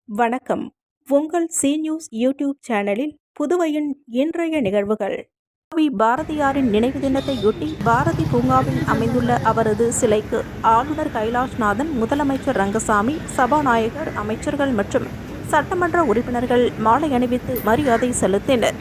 வணக்கம். உங்கள் C news YouTube சேனலில் புதுவையின் இன்றைய நிகழ்வுகள். பாரதியாரின் நினைவு தினத்தையொட்டி பாரதி பூங்காவில் அமைந்துள்ள அவரது சிலைக்கு ஆளுநர் கைலாஷ்நாதன், முதலமைச்சர் ரங்கசாமி, சபாநாயகர், அமைச்சர்கள் மற்றும் சட்டமன்ற உறுப்பினர்கள் மாலை அணிவித்து மரியாதை செலுத்தினர்.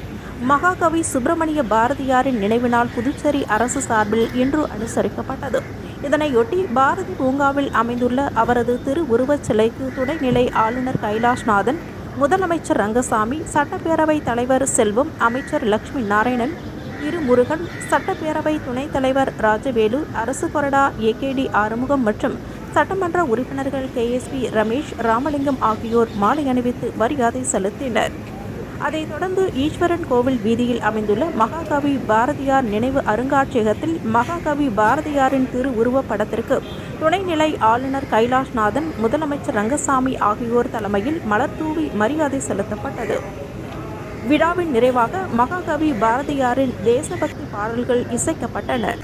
மகாகவி சுப்பிரமணிய பாரதியாரின் நினைவு நாள் புதுச்சேரி அரசு சார்பில் இன்று அனுசரிக்கப்பட்டது. இதனையொட்டி பாரதி பூங்காவில் அமைந்துள்ள அவரது திருவுருவச் சிலைக்கு துணைநிலை ஆளுநர் கைலாஷ்நாதன், முதலமைச்சர் ரங்கசாமி, சட்டப்பேரவைத் தலைவர் செல்வம், அமைச்சர் லட்சுமி நாராயணன், திருமுருகன், சட்டப்பேரவை துணைத் தலைவர் ராஜவேலு, அரசு கொறடா ஏகேடி ஆறுமுகம் மற்றும் சட்டமன்ற உறுப்பினர்கள் கேஎஸ்பி ரமேஷ், ராமலிங்கம் ஆகியோர் மாலை அணிவித்து மரியாதை செலுத்தினர். அதைத் தொடர்ந்து ஈஸ்வரன் கோவில் வீதியில் அமைந்துள்ள மகாகவி பாரதியார் நினைவு அருங்காட்சியகத்தில் மகாகவி பாரதியாரின் திருவுருவப் படத்திற்கு துணைநிலை ஆளுநர் கைலாஷ்நாதன், முதலமைச்சர் ரங்கசாமி ஆகியோர் தலைமையில் மலர்தூவி மரியாதை செலுத்தப்பட்டது. விழாவின் நிறைவாக மகாகவி பாரதியாரின் தேசபக்தி பாடல்கள் இசைக்கப்பட்டன.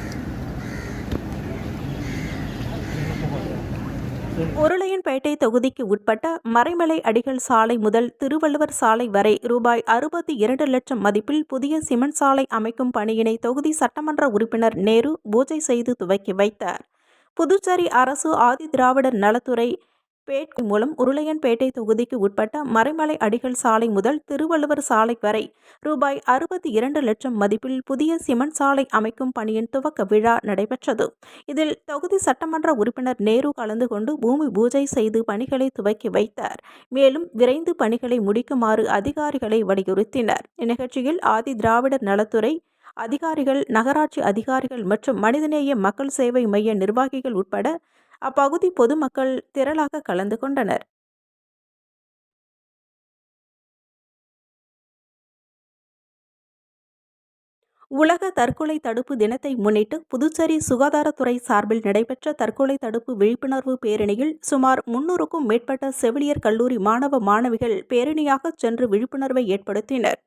உருளையன்பேட்டை தொகுதிக்கு உட்பட்ட மறைமலை அடிகள் சாலை முதல் திருவள்ளுவர் சாலை வரை ரூபாய் 62 லட்சம் மதிப்பில் புதிய சிமெண்ட் சாலை அமைக்கும் பணியினை தொகுதி சட்டமன்ற உறுப்பினர் நேரு பூஜை செய்து துவக்கி வைத்தார். புதுச்சேரி அரசு ஆதிதிராவிடர் நலத்துறை மூலம் உருளையன்பேட்டை தொகுதிக்கு உட்பட்ட மறைமலை அடிகள் சாலை முதல் திருவள்ளுவர் சாலை வரை ரூபாய் 62 லட்சம் மதிப்பில் புதிய சிமெண்ட் சாலை அமைக்கும் பணியின் துவக்க விழா நடைபெற்றது. இதில் தொகுதி சட்டமன்ற உறுப்பினர் நேரு கலந்து கொண்டு பூமி பூஜை செய்து பணிகளை துவக்கி வைத்தார். மேலும் விரைந்து பணிகளை முடிக்குமாறு அதிகாரிகளை வலியுறுத்தினார். இந்நிகழ்ச்சியில் ஆதி திராவிடர் நலத்துறை அதிகாரிகள், நகராட்சி அதிகாரிகள் மற்றும் மனிதநேய மக்கள் சேவை மைய நிர்வாகிகள் உட்பட அப்பகுதி பொதுமக்கள் திரளாக கலந்து கொண்டனர். உலக தற்கொலை தடுப்பு தினத்தை முன்னிட்டு புதுச்சேரி சுகாதாரத்துறை சார்பில் நடைபெற்ற தற்கொலை தடுப்பு விழிப்புணர்வு பேரணியில் சுமார் 300க்கும் மேற்பட்ட செவிலியர் கல்லூரி மாணவ மாணவிகள் பேரணியாக சென்று விழிப்புணர்வை ஏற்படுத்தினர்.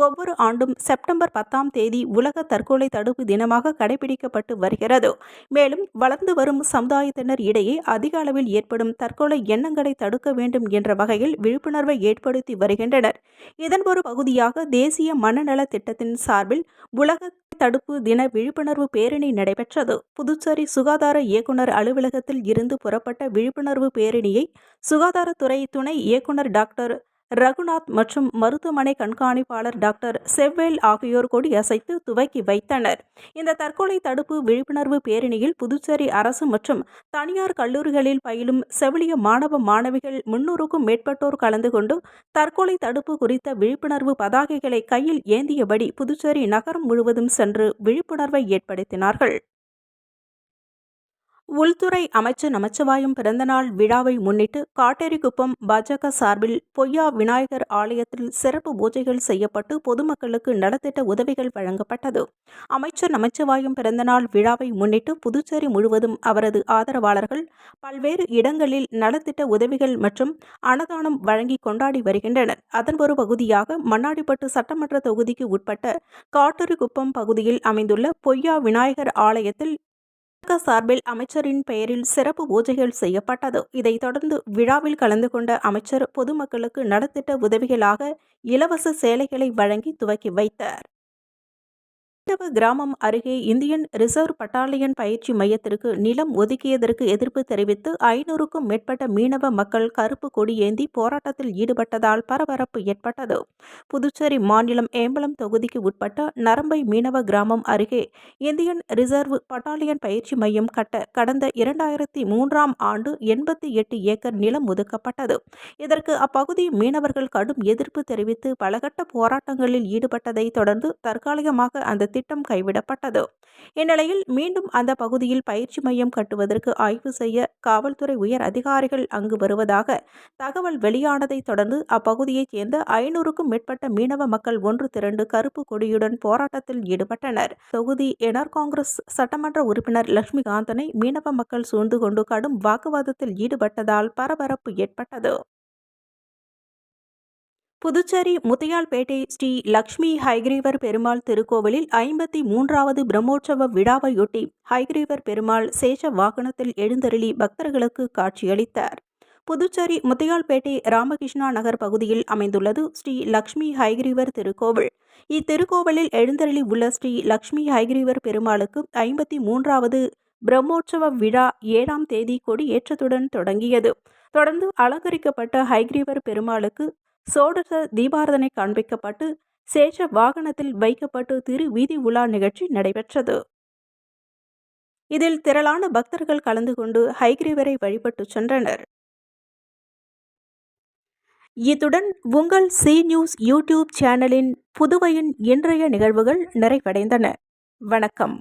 ஒவ்வொரு ஆண்டும் செப்டம்பர் 10ஆம் தேதி உலக தற்கொலை தடுப்பு தினமாக கடைபிடிக்கப்பட்டு வருகிறது. மேலும் வளர்ந்து வரும் சமுதாயத்தினர் இடையே அதிக அளவில் ஏற்படும் தற்கொலை எண்ணங்களை தடுக்க வேண்டும் என்ற வகையில் விழிப்புணர்வை ஏற்படுத்தி வருகின்றனர். இதன் ஒரு பகுதியாக தேசிய மனநல திட்டத்தின் சார்பில் உலக தடுப்பு தின விழிப்புணர்வு பேரணி நடைபெற்றது. புதுச்சேரி சுகாதார இயக்குநர் அலுவலகத்தில் இருந்து புறப்பட்ட விழிப்புணர்வு பேரணியை சுகாதாரத்துறை துணை இயக்குநர் டாக்டர் ரகுநாத் மற்றும் மருத்துவமனை கண்காணிப்பாளர் டாக்டர் செவ்வேல் ஆகியோர் கொடியசைத்து துவக்கி வைத்தனர். இந்த தற்கொலை தடுப்பு விழிப்புணர்வு பேரணியில் புதுச்சேரி அரசு மற்றும் தனியார் கல்லூரிகளில் பயிலும் செவிலிய மாணவ மாணவிகள் 300க்கும் மேற்பட்டோர் கலந்து கொண்டு தற்கொலை தடுப்பு குறித்த விழிப்புணர்வு பதாகைகளை கையில் ஏந்தியபடி புதுச்சேரி நகரம் முழுவதும் சென்று விழிப்புணர்வை ஏற்படுத்தினார்கள். உள்துறை அமைச்சர் நமச்சிவாயம் பிறந்தநாள் விழாவை முன்னிட்டு காட்டேரிக்குப்பம் பாஜக சார்பில் பொய்யா விநாயகர் ஆலயத்தில் சிறப்பு பூஜைகள் செய்யப்பட்டு பொதுமக்களுக்கு நலத்திட்ட உதவிகள் வழங்கப்பட்டது. அமைச்சர் நமச்சிவாயம் பிறந்தநாள் விழாவை முன்னிட்டு புதுச்சேரி முழுவதும் அவரது ஆதரவாளர்கள் பல்வேறு இடங்களில் நலத்திட்ட உதவிகள் மற்றும் அன்னதானம் வழங்கி கொண்டாடி வருகின்றனர். அதன் ஒரு பகுதியாக மண்ணாடிப்பட்டு சட்டமன்ற தொகுதிக்கு உட்பட்ட காட்டேரிக்குப்பம் பகுதியில் அமைந்துள்ள பொய்யா விநாயகர் ஆலயத்தில் சார்பில் அமைச்சரின் பெயரில் சிறப்பு பூஜைகள் செய்யப்பட்டது. இதைத் தொடர்ந்து விழாவில் கலந்து கொண்ட அமைச்சர் பொதுமக்களுக்கு நலத்திட்ட உதவிகளாக இலவச சேலைகளை வழங்கி துவக்கி வைத்தார். கிராமம் அருகே இந்தியன் ரிசர்வ் பட்டாலியன் பயிற்சி மையத்திற்கு நிலம் ஒதுக்கியதற்கு எதிர்ப்பு தெரிவித்து 500க்கும் மேற்பட்ட மீனவ மக்கள் கருப்பு கொடி ஏந்தி போராட்டத்தில் ஈடுபட்டதால் பரபரப்பு ஏற்பட்டது. புதுச்சேரி மாநிலம் ஏம்பலம் தொகுதிக்கு உட்பட்ட நரம்பை மீனவ கிராமம் அருகே இந்தியன் ரிசர்வ் பட்டாலியன் பயிற்சி மையம் கட்ட கடந்த 2003ஆம் ஆண்டு 88 ஏக்கர் நிலம் ஒதுக்கப்பட்டது. இதற்கு அப்பகுதி மீனவர்கள் கடும் எதிர்ப்பு தெரிவித்து பலகட்ட போராட்டங்களில் ஈடுபட்டதை தொடர்ந்து தற்காலிகமாக அந்த திட்டம் கைவிடப்பட்டது. இந்நிலையில் மீண்டும் அந்த பகுதியில் பயிற்சி மையம் கட்டுவதற்கு ஆய்வு செய்ய காவல்துறை உயர் அதிகாரிகள் அங்கு வருவதாக தகவல் வெளியானதை தொடர்ந்து அப்பகுதியைச் சேர்ந்த 500க்கும் மேற்பட்ட மீனவ மக்கள் ஒன்று திரண்டு கருப்பு கொடியுடன் போராட்டத்தில் ஈடுபட்டனர். தொகுதி என்ஆர் காங்கிரஸ் சட்டமன்ற உறுப்பினர் லட்சுமிகாந்தனை மீனவ மக்கள் சூழ்ந்து கொண்டு கடும் வாக்குவாதத்தில் ஈடுபட்டதால் பரபரப்பு ஏற்பட்டது. புதுச்சேரி முத்தியால்பேட்டை ஸ்ரீ லட்சுமி ஹயக்ரீவர் பெருமாள் திருக்கோவிலில் 53வது பிரம்மோற்சவ விழாவையொட்டி ஹயக்ரீவர் பெருமாள் சேஷ வாகனத்தில் எழுந்தருளி பக்தர்களுக்கு காட்சியளித்தார். புதுச்சேரி முத்தியால்பேட்டை ராமகிருஷ்ணா நகர் பகுதியில் அமைந்துள்ளது ஸ்ரீ லக்ஷ்மி ஹயக்ரீவர் திருக்கோவில். இத்திருக்கோவிலில் எழுந்தருளி உள்ள ஸ்ரீ லக்ஷ்மி ஹயக்ரீவர் பெருமாளுக்கு 53வது பிரம்மோற்சவ விழா 7ஆம் தேதி கொடியேற்றத்துடன் தொடங்கியது. தொடர்ந்து அலங்கரிக்கப்பட்ட ஹயக்ரீவர் பெருமாளுக்கு சோடச தீபாராதனை காண்பிக்கப்பட்டு சேஷ வாகனத்தில் வைக்கப்பட்டு திரு வீதி உலா நிகழ்ச்சி நடைபெற்றது. இதில் திரளான பக்தர்கள் கலந்து கொண்டு ஹயக்ரீவரை வழிபட்டு சென்றனர். இத்துடன் உங்கள் சி நியூஸ் யூடியூப் சேனலின் புதுவையின் இன்றைய நிகழ்வுகள் நிறைவடைந்தன. வணக்கம்.